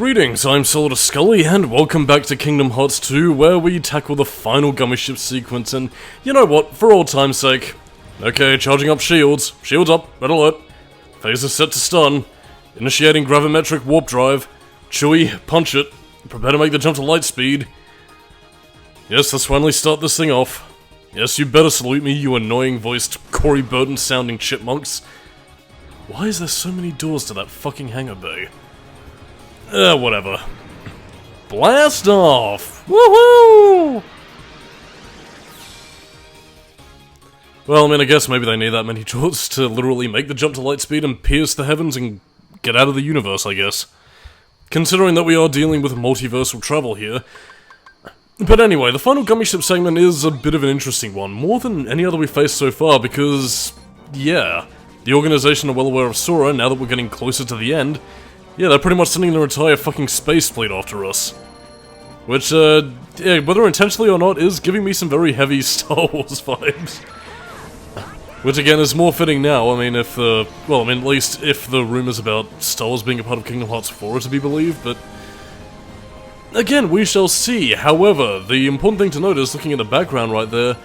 Greetings, I'm Solidus-Skully, and welcome back to Kingdom Hearts 2, where we tackle the final Gummi Ship sequence, and you know what, for old time's sake. Okay, charging up shields. Shields up, red alert. Phaser set to stun. Initiating gravimetric warp drive. Chewie, punch it. Prepare to make the jump to light speed. Yes, let's finally start this thing off. Yes, you better salute me, you annoying-voiced, Corey Burton-sounding chipmunks. Why is there so many doors to that fucking hangar bay? Whatever. Blast off! Woohoo! Well, I mean, I guess maybe they need that many doors to literally make the jump to light speed and pierce the heavens and get out of the universe, I guess. Considering that we are dealing with multiversal travel here. But anyway, the final Gummi Ship segment is a bit of an interesting one, more than any other we've faced so far, because, yeah, the organization are well aware of Sora now that we're getting closer to the end. Yeah, they're pretty much sending their entire fucking space fleet after us. Which, yeah, whether intentionally or not, is giving me some very heavy Star Wars vibes. Which, again, is more fitting now. I mean, if, well, I mean, at least if the rumors about Star Wars being a part of Kingdom Hearts 4 are to be believed, but again, we shall see. However, the important thing to note is, looking at the background right there,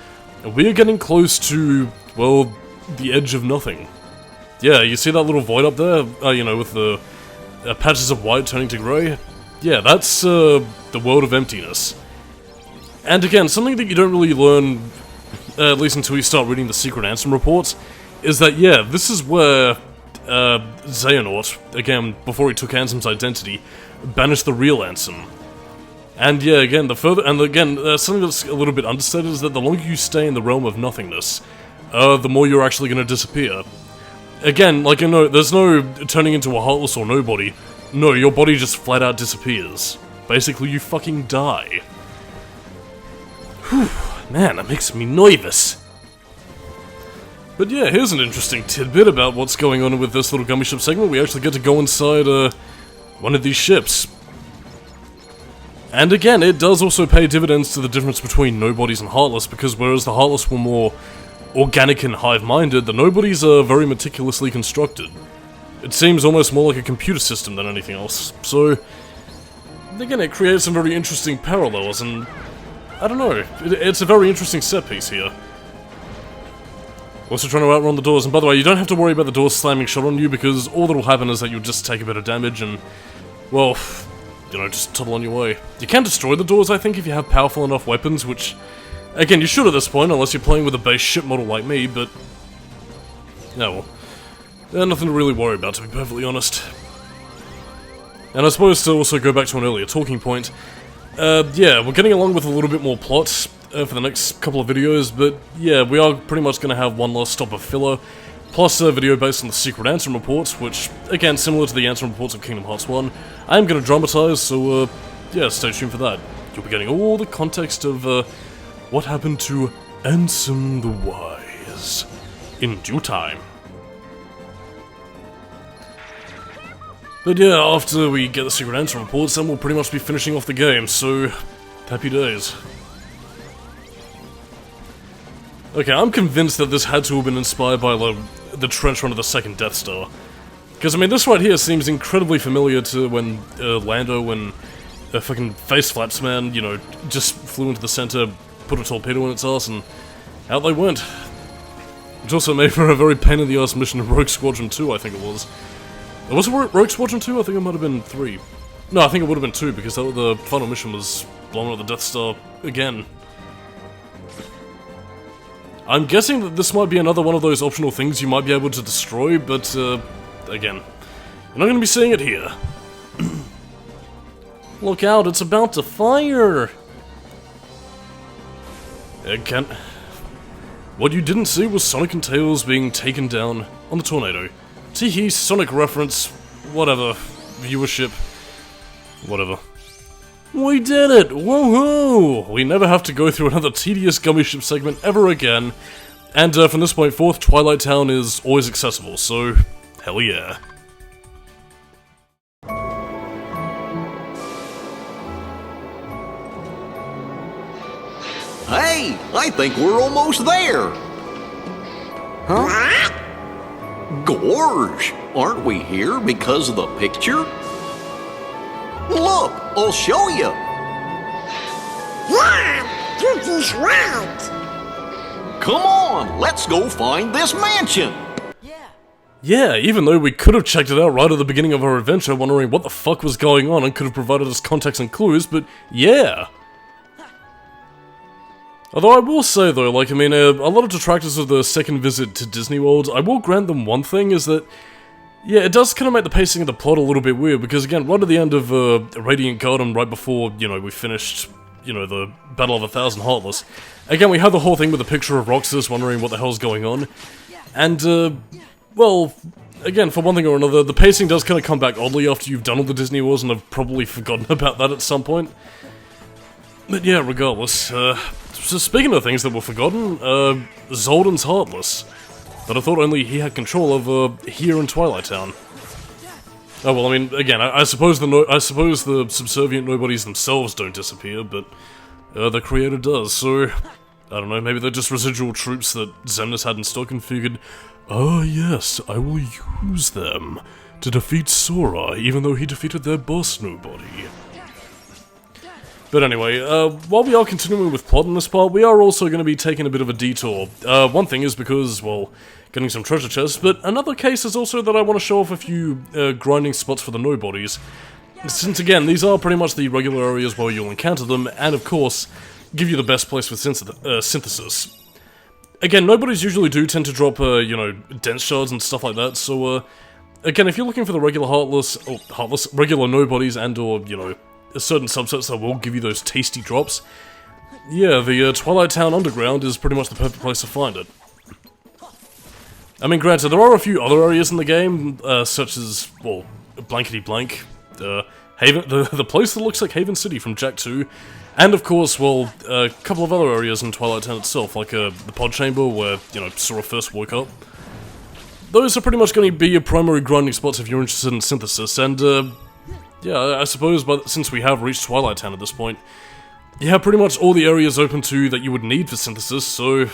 we are getting close to, well, the edge of nothing. Yeah, you see that little void up there? You know, with the patches of white turning to grey? Yeah, that's the world of emptiness. And again, something that you don't really learn, at least until you start reading the secret Ansem reports, is that, yeah, this is where Xehanort, again, before he took Ansem's identity, banished the real Ansem. And yeah, again, something that's a little bit understated is that the longer you stay in the realm of nothingness, the more you're actually going to disappear. Again, like, you know, there's no turning into a heartless or nobody. No, your body just flat out disappears. Basically, you fucking die. Whew, man, that makes me nervous. But yeah, here's an interesting tidbit about what's going on with this little Gummi Ship segment. We actually get to go inside, one of these ships. And again, it does also pay dividends to the difference between nobodies and heartless, because whereas the heartless were more organic and hive-minded, the nobodies are very meticulously constructed. It seems almost more like a computer system than anything else, so again, it creates some very interesting parallels, and I don't know, it's a very interesting set piece here. Also trying to outrun the doors, and by the way, you don't have to worry about the doors slamming shut on you, because all that'll happen is that you'll just take a bit of damage and, well, you know, just toddle on your way. You can destroy the doors, I think, if you have powerful enough weapons, which, again, you should at this point, unless you're playing with a base ship model like me, but no, well, nothing to really worry about, to be perfectly honest. And I suppose to also go back to an earlier talking point, yeah, we're getting along with a little bit more plot for the next couple of videos, but yeah, we are pretty much going to have one last stop of filler, plus a video based on the secret Ansem reports, which, again, similar to the Ansem reports of Kingdom Hearts 1, I am going to dramatize, so yeah, stay tuned for that. You'll be getting all the context of what happened to Ansem the Wise in due time. But yeah, after we get the secret Ansem reports, then we'll pretty much be finishing off the game, so happy days. Okay, I'm convinced that this had to have been inspired by the trench run of the second Death Star. Because, I mean, this right here seems incredibly familiar to when Lando and fucking Face Flaps Man, you know, just flew into the center, put a torpedo in its ass, and out they went. Which also made for a very pain-in-the-ass mission in Rogue Squadron 2, I think it was. Was it Rogue Squadron 2? I think it might have been 3. No, I think it would have been 2, because the final mission was blowing up the Death Star again. I'm guessing that this might be another one of those optional things you might be able to destroy, but, again, you're not going to be seeing it here. Look out, it's about to fire! Kent, what you didn't see was Sonic and Tails being taken down on the tornado. Teehee, Sonic reference, whatever, viewership, whatever. We did it! Woohoo! We never have to go through another tedious Gummi Ship segment ever again, and from this point forth, Twilight Town is always accessible, so hell yeah. Hey, I think we're almost there! Huh? Gorge! Aren't we here because of the picture? Look, I'll show you. Yeah, you're just right. Come on, let's go find this mansion. Yeah, even though we could have checked it out right at the beginning of our adventure, wondering what the fuck was going on and could have provided us context and clues, but yeah. Although I will say though, like, I mean, a lot of detractors of the second visit to Disney World, I will grant them one thing, is that, yeah, it does kind of make the pacing of the plot a little bit weird, because again, right at the end of Radiant Garden, right before, you know, we finished, you know, the Battle of 1,000 Heartless, again, we had the whole thing with the picture of Roxas wondering what the hell's going on, and, well, again, for one thing or another, the pacing does kind of come back oddly after you've done all the Disney Wars and have probably forgotten about that at some point. But yeah, regardless, so speaking of things that were forgotten, Zoldan's Heartless, that I thought only he had control of, here in Twilight Town. Oh well, I mean, again, I suppose the subservient nobodies themselves don't disappear, but the creator does, so I don't know, maybe they're just residual troops that Xemnas had in stock and figured, ah yes, I will use them to defeat Sora, even though he defeated their boss nobody. But anyway, while we are continuing with plot in this part, we are also going to be taking a bit of a detour. One thing is because, well, getting some treasure chests, but another case is also that I want to show off a few grinding spots for the nobodies. Since again, these are pretty much the regular areas where you'll encounter them, and of course, give you the best place for synthesis. Again, nobodies usually do tend to drop, you know, dense shards and stuff like that, so, again, if you're looking for the regular regular nobodies and or, you know, certain subsets that will give you those tasty drops, yeah, the Twilight Town Underground is pretty much the perfect place to find it. I mean, granted, there are a few other areas in the game, such as, well, blankety blank, Haven, the place that looks like Haven City from Jak 2, and of course, well, a couple of other areas in Twilight Town itself, like the pod chamber where, you know, Sora first woke up. Those are pretty much going to be your primary grinding spots if you're interested in synthesis, and yeah, I suppose since we have reached Twilight Town at this point, you have pretty much all the areas open to you that you would need for synthesis, so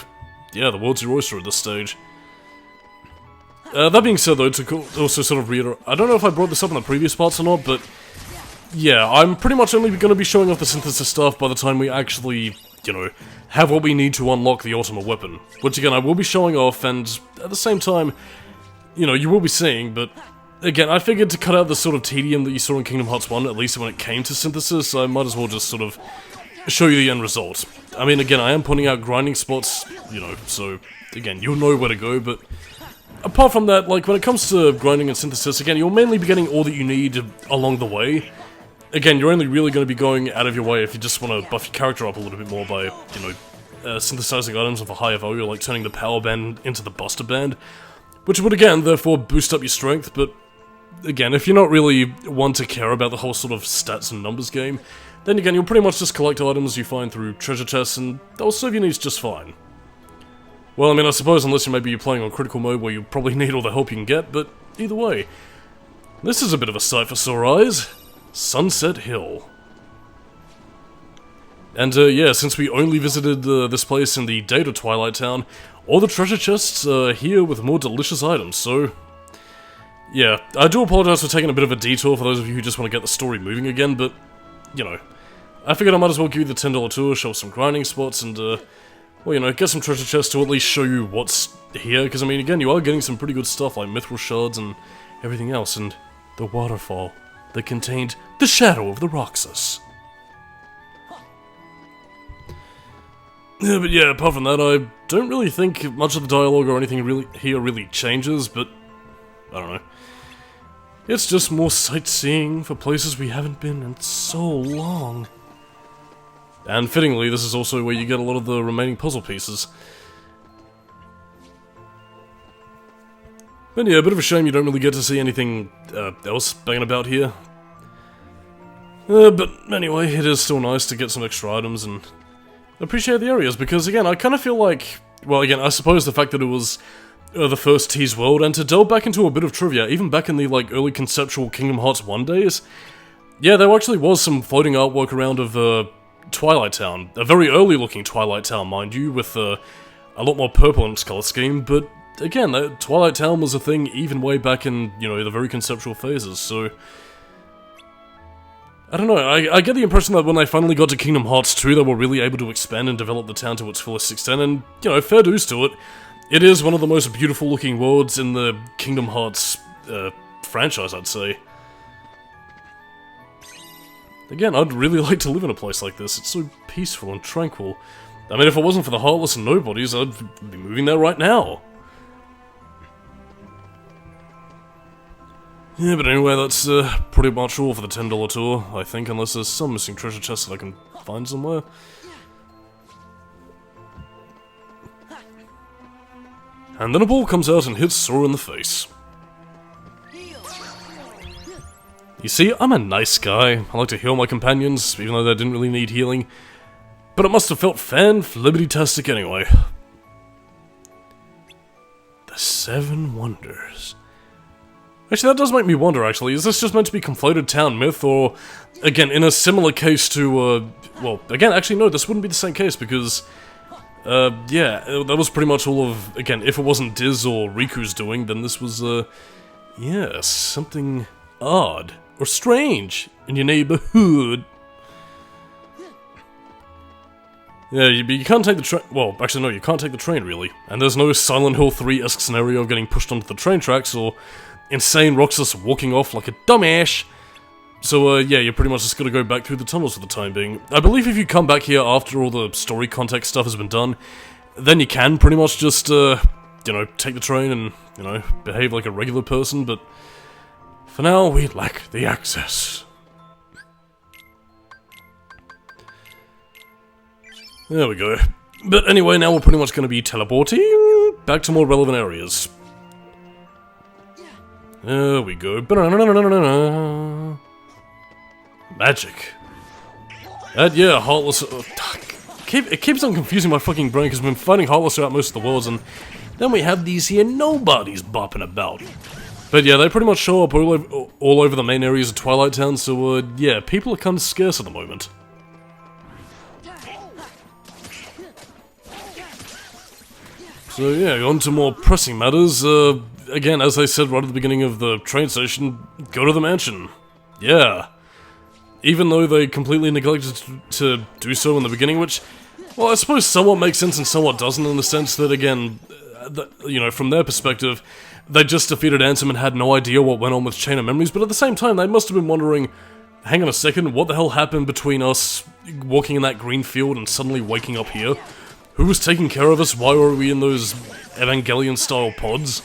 yeah, the world's your oyster at this stage. That being said though, to also sort of reiterate, I don't know if I brought this up in the previous parts or not, but yeah, I'm pretty much only going to be showing off the synthesis stuff by the time we actually, you know, have what we need to unlock the ultimate weapon. Which again, I will be showing off, and at the same time, you know, you will be seeing, but again, I figured to cut out the sort of tedium that you saw in Kingdom Hearts 1, at least when it came to synthesis, I might as well just sort of show you the end result. I mean, again, I am pointing out grinding spots, you know, so again, you'll know where to go, but apart from that, like, when it comes to grinding and synthesis, again, you'll mainly be getting all that you need along the way. Again, you're only really going to be going out of your way if you just want to buff your character up a little bit more by, you know, synthesizing items of a higher value, like turning the power band into the buster band, which would, again, therefore boost up your strength, but again, if you're not really one to care about the whole sort of stats and numbers game, then again, you'll pretty much just collect items you find through treasure chests, and they'll serve your needs just fine. Well, I mean, I suppose unless you maybe playing on critical mode where you probably need all the help you can get, but either way, this is a bit of a sight for sore eyes. Sunset Hill. And yeah, since we only visited this place in the date of Twilight Town, all the treasure chests are here with more delicious items, so yeah, I do apologize for taking a bit of a detour for those of you who just want to get the story moving again, but, you know, I figured I might as well give you the $10 tour, show some grinding spots, and, well, you know, get some treasure chests to at least show you what's here, because, I mean, again, you are getting some pretty good stuff, like mithril shards and everything else, and the waterfall that contained the shadow of the Roxas. Yeah, but yeah, apart from that, I don't really think much of the dialogue or anything really changes, but I don't know. It's just more sightseeing for places we haven't been in so long. And fittingly, this is also where you get a lot of the remaining puzzle pieces. But yeah, a bit of a shame you don't really get to see anything else banging about here. But anyway, it is still nice to get some extra items and appreciate the areas, because again, I kind of feel like, well, again, I suppose the fact that it was the first tease world, and to delve back into a bit of trivia, even back in the, like, early conceptual Kingdom Hearts 1 days, yeah, there actually was some floating artwork around of Twilight Town. A very early looking Twilight Town, mind you, with a lot more purple in its color scheme, but again, Twilight Town was a thing even way back in, you know, the very conceptual phases, so I don't know, I get the impression that when they finally got to Kingdom Hearts 2, they were really able to expand and develop the town to its fullest extent, and, you know, fair dues to it. It is one of the most beautiful looking worlds in the Kingdom Hearts franchise, I'd say. Again, I'd really like to live in a place like this. It's so peaceful and tranquil. I mean, if it wasn't for the Heartless and Nobodies, I'd be moving there right now. Yeah, but anyway, that's pretty much all for the $10 tour, I think, unless there's some missing treasure chest that I can find somewhere. And then a ball comes out and hits Sora in the face. You see, I'm a nice guy. I like to heal my companions, even though they didn't really need healing. But it must have felt fan-flibbity-tastic anyway. The 7 Wonders. Actually, that does make me wonder, actually. Is this just meant to be conflated town myth, or, again, in a similar case to, well, again, actually, no, this wouldn't be the same case, because, yeah, that was pretty much all of, again, if it wasn't Diz or Riku's doing, then this was, yeah, something odd. Or strange in your neighborhood. Yeah, you can't take the train. Well, actually, no, you can't take the train, really. And there's no Silent Hill 3-esque scenario of getting pushed onto the train tracks or insane Roxas walking off like a dumbass. So, yeah, you're pretty much just gonna go back through the tunnels for the time being. I believe if you come back here after all the story context stuff has been done, then you can pretty much just, you know, take the train and, you know, behave like a regular person, but for now, we lack the access. There we go. But anyway, now we're pretty much going to be teleporting back to more relevant areas. There we go. Magic. And yeah, Heartless... it keeps on confusing my fucking brain because we've been fighting Heartless throughout most of the worlds, and then we have these here nobodies bopping about. But yeah, they pretty much show up all over the main areas of Twilight Town, so yeah, people are kind of scarce at the moment. So yeah, on to more pressing matters. Again, as I said right at the beginning of the train station, go to the mansion. Yeah. Even though they completely neglected to do so in the beginning, which, well, I suppose somewhat makes sense and somewhat doesn't, in the sense that, again, you know, from their perspective, they just defeated Ansem and had no idea what went on with Chain of Memories, but at the same time, they must have been wondering, hang on a second, what the hell happened between us walking in that green field and suddenly waking up here? Who was taking care of us? Why were we in those Evangelion-style pods?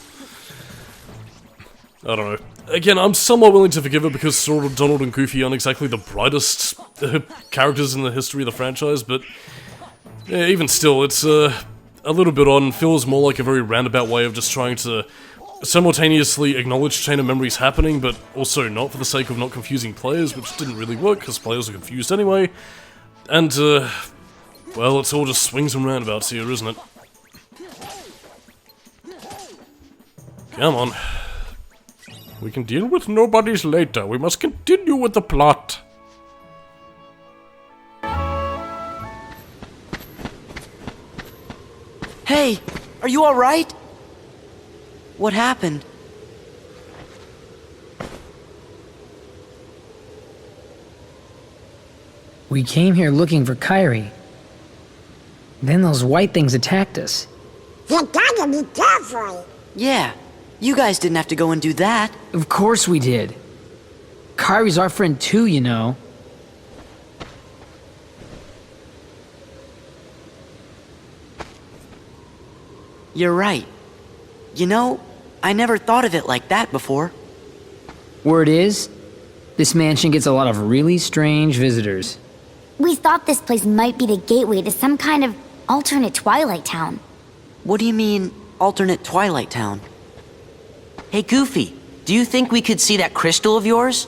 I don't know. Again, I'm somewhat willing to forgive it because Sora, Donald, and Goofy aren't exactly the brightest characters in the history of the franchise, but yeah, even still, it's a little bit odd and feels more like a very roundabout way of just trying to simultaneously acknowledge Chain of Memories happening, but also not for the sake of not confusing players, which didn't really work, because players are confused anyway. And, well, it's all just swings and roundabouts here, isn't it? Come on. We can deal with nobodies later. We must continue with the plot. Hey, are you alright? What happened? We came here looking for Kairi. Then those white things attacked us. You gotta be careful. Yeah, you guys didn't have to go and do that. Of course we did. Kairi's our friend too, you know. You're right. You know, I never thought of it like that before. Word is, this mansion gets a lot of really strange visitors. We thought this place might be the gateway to some kind of alternate Twilight Town. What do you mean, alternate Twilight Town? Hey, Goofy, do you think we could see that crystal of yours?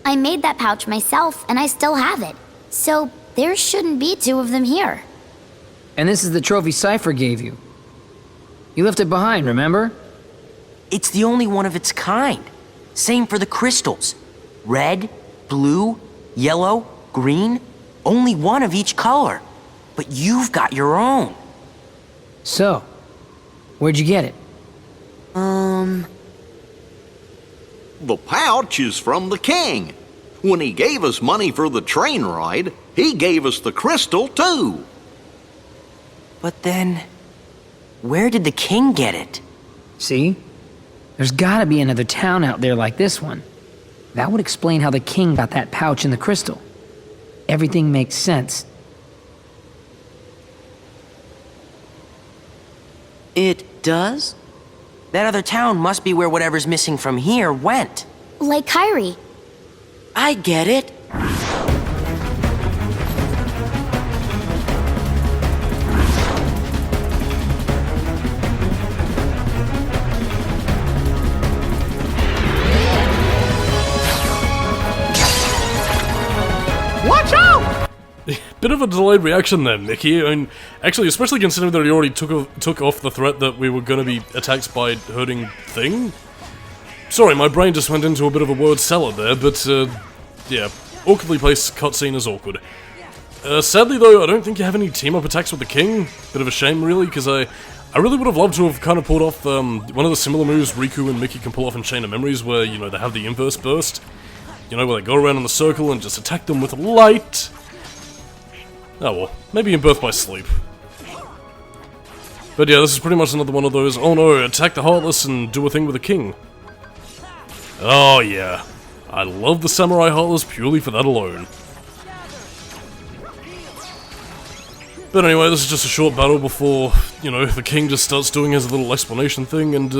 I made that pouch myself, and I still have it. So, there shouldn't be two of them here. And this is the trophy Cypher gave you. You left it behind, remember? It's the only one of its kind. Same for the crystals. Red, blue, yellow, green. Only one of each color. But you've got your own. So, where'd you get it? The pouch is from the king. When he gave us money for the train ride, he gave us the crystal too. But then, where did the king get it? See? There's gotta be another town out there like this one. That would explain how the king got that pouch in the crystal. Everything makes sense. It does? That other town must be where whatever's missing from here went. Like Kyrie. I get it. Watch out! Bit of a delayed reaction there, Mickey. I mean, actually, especially considering that he already took off the threat that we were going to be attacked by herding thing. Sorry, my brain just went into a bit of a word salad there, but, yeah, awkwardly placed cutscene is awkward. Sadly, though, I don't think you have any team-up attacks with the king. Bit of a shame, really, because I really would have loved to have kind of pulled off, one of the similar moves Riku and Mickey can pull off in Chain of Memories, where, you know, they have the inverse burst. You know, where they go around in the circle and just attack them with light. Oh well, maybe in Birth by Sleep. But yeah, this is pretty much another one of those, oh no, attack the Heartless and do a thing with the king. Oh yeah, I love the Samurai Heartless purely for that alone. But anyway, this is just a short battle before, you know, the king just starts doing his little explanation thing and,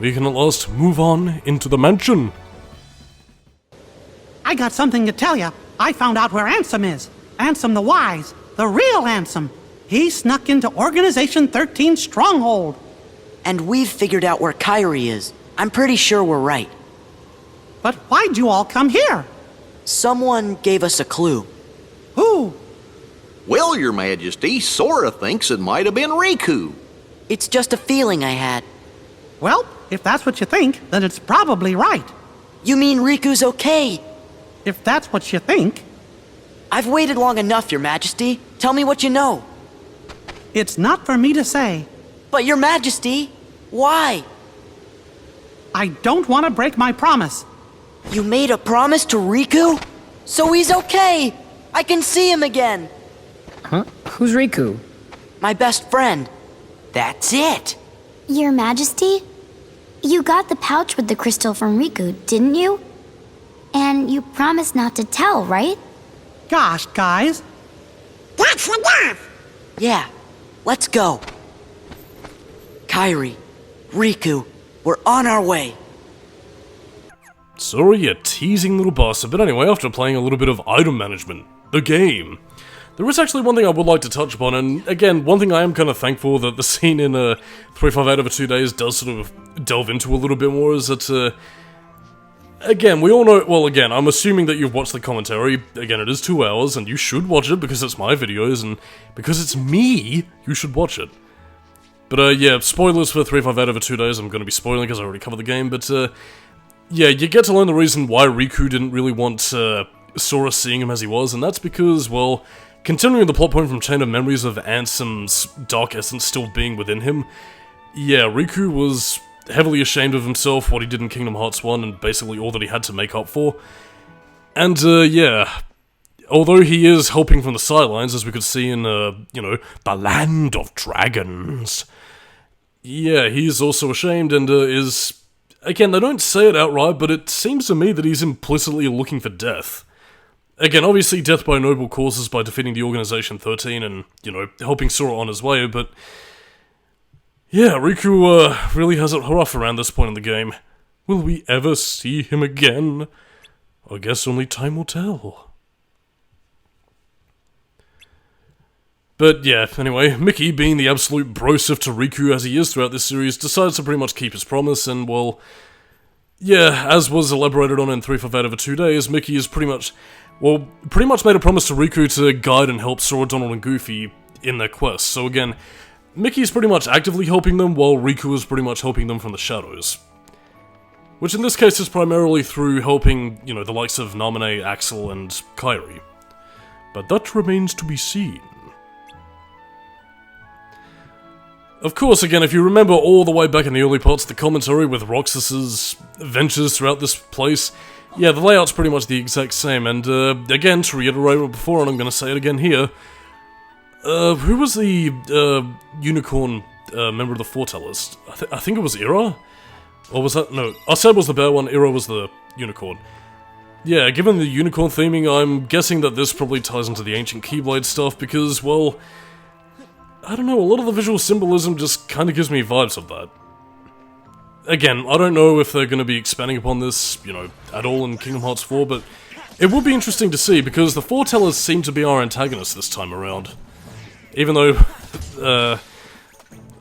we can at last move on into the mansion. I got something to tell you. I found out where Ansem is. Ansem the Wise. The real Ansem. He snuck into Organization 13's stronghold. And we've figured out where Kyrie is. I'm pretty sure we're right. But why'd you all come here? Someone gave us a clue. Who? Well, Your Majesty, Sora thinks it might have been Riku. It's just a feeling I had. Well, if that's what you think, then it's probably right. You mean Riku's okay? If that's what you think, I've waited long enough, Your Majesty. Tell me what you know. it's not for me to say. But Your Majesty, why? I don't want to break my promise. You made a promise to Riku? So he's okay! I can see him again! Huh? Who's Riku? My best friend. That's it! Your Majesty? You got the pouch with the crystal from Riku, didn't you? And you promised not to tell, right? Gosh, guys. That's enough! Yeah, let's go. Kyrie, Riku, we're on our way. Sorry, you teasing little bastard, but anyway, after playing a little bit of item management, the game, there is actually one thing I would like to touch upon, and again, one thing I am kind of thankful that the scene in 358 over 2 days does sort of delve into a little bit more, is that, again, we all know, well, again, I'm assuming that you've watched the commentary. Again, it is 2 hours, and you should watch it because it's my videos, and because it's me, you should watch it. But, yeah, spoilers for 358 over 2 days, I'm going to be spoiling because I already covered the game, but, yeah, you get to learn the reason why Riku didn't really want, Sora seeing him as he was, and that's because, well, continuing the plot point from Chain of Memories of Ansem's dark essence still being within him, yeah, Riku was heavily ashamed of himself, what he did in Kingdom Hearts 1, and basically all that he had to make up for. And, yeah, although he is helping from the sidelines, as we could see in, you know, the Land of Dragons, yeah, he's also ashamed and, is... Again, they don't say it outright, but it seems to me that he's implicitly looking for death. Again, obviously death by noble causes by defeating the Organization 13 and, you know, helping Sora on his way, but... Yeah, Riku, really has it rough around this point in the game. Will we ever see him again? I guess only time will tell. But yeah, anyway, Mickey, being the absolute brosif to Riku as he is throughout this series, decides to pretty much keep his promise, and well... Yeah, as was elaborated on in 358 over 2 days, Mickey is pretty much made a promise to Riku to guide and help Sora, Donald, and Goofy in their quest. So again, Mickey's pretty much actively helping them, while Riku is pretty much helping them from the shadows. Which in this case is primarily through helping, you know, the likes of Naminé, Axel, and Kairi. But that remains to be seen. Of course, again, if you remember all the way back in the early parts of the commentary with Roxas's adventures throughout this place, yeah, the layout's pretty much the exact same, and again, to reiterate what before, and I'm gonna say it again here, who was the unicorn member of the Foretellers? I think it was Ira? Or was that? No, Seb was the bear one, Ira was the unicorn. Yeah, given the unicorn theming, I'm guessing that this probably ties into the ancient Keyblade stuff because, well, I don't know, a lot of the visual symbolism just kind of gives me vibes of that. Again, I don't know if they're going to be expanding upon this, you know, at all in Kingdom Hearts 4, but it would be interesting to see because the Foretellers seem to be our antagonists this time around. Even though,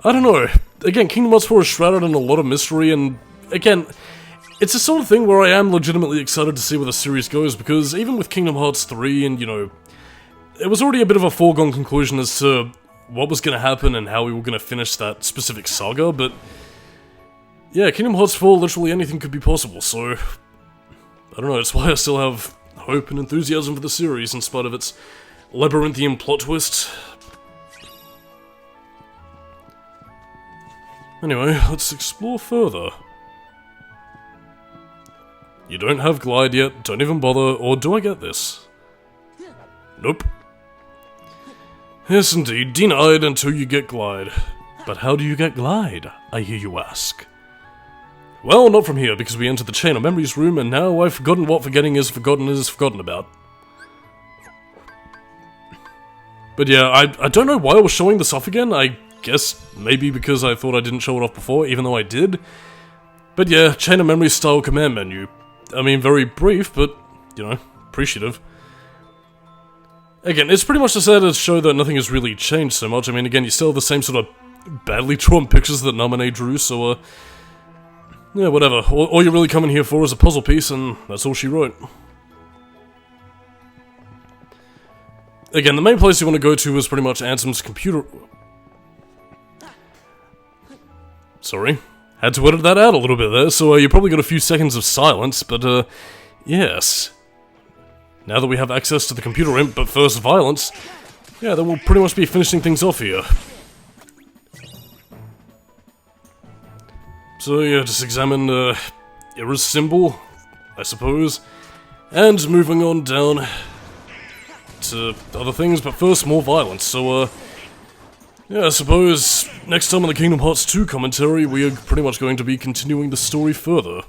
I don't know, again, Kingdom Hearts 4 is shrouded in a lot of mystery, and again, it's the sort of thing where I am legitimately excited to see where the series goes, because even with Kingdom Hearts 3, and, you know, it was already a bit of a foregone conclusion as to what was going to happen and how we were going to finish that specific saga, but yeah, Kingdom Hearts 4, literally anything could be possible, so I don't know, that's why I still have hope and enthusiasm for the series in spite of its labyrinthian plot twist. Anyway, let's explore further. You don't have Glide yet, don't even bother, or do I get this? Nope. Yes indeed, denied until you get Glide. But how do you get Glide, I hear you ask? Well, not from here, because we entered the Chain of Memories room, and now I've forgotten what forgetting is forgotten about. But yeah, I don't know why I was showing this off again, I guess maybe because I thought I didn't show it off before, even though I did. But yeah, Chain of Memories style command menu. I mean, very brief, but, you know, appreciative. Again, it's pretty much just there to show that nothing has really changed so much. I mean, again, you still have the same sort of badly drawn pictures that Namine drew, so, yeah, whatever. All you're really coming here for is a puzzle piece, and that's all she wrote. Again, the main place you want to go to is pretty much Ansem's computer... Sorry. Had to edit that out a little bit there, so you probably got a few seconds of silence, but, yes. Now that we have access to the computer imp, but first violence, yeah, then we'll pretty much be finishing things off here. So, yeah, just examine, Ira's symbol, I suppose, and moving on down to other things, but first, more violence, so, yeah, I suppose next time on the Kingdom Hearts 2 commentary, we are pretty much going to be continuing the story further.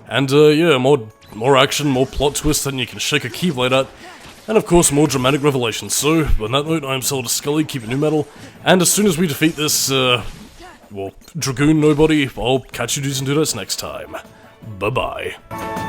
And, yeah, more action, more plot twists than you can shake a Keyblade at, and of course more dramatic revelations. So, on that note, I'm Solidus-Skully, keep it new metal, and as soon as we defeat this, well, Dragoon nobody, I'll catch you dudes and dudettes next time. Bye-bye.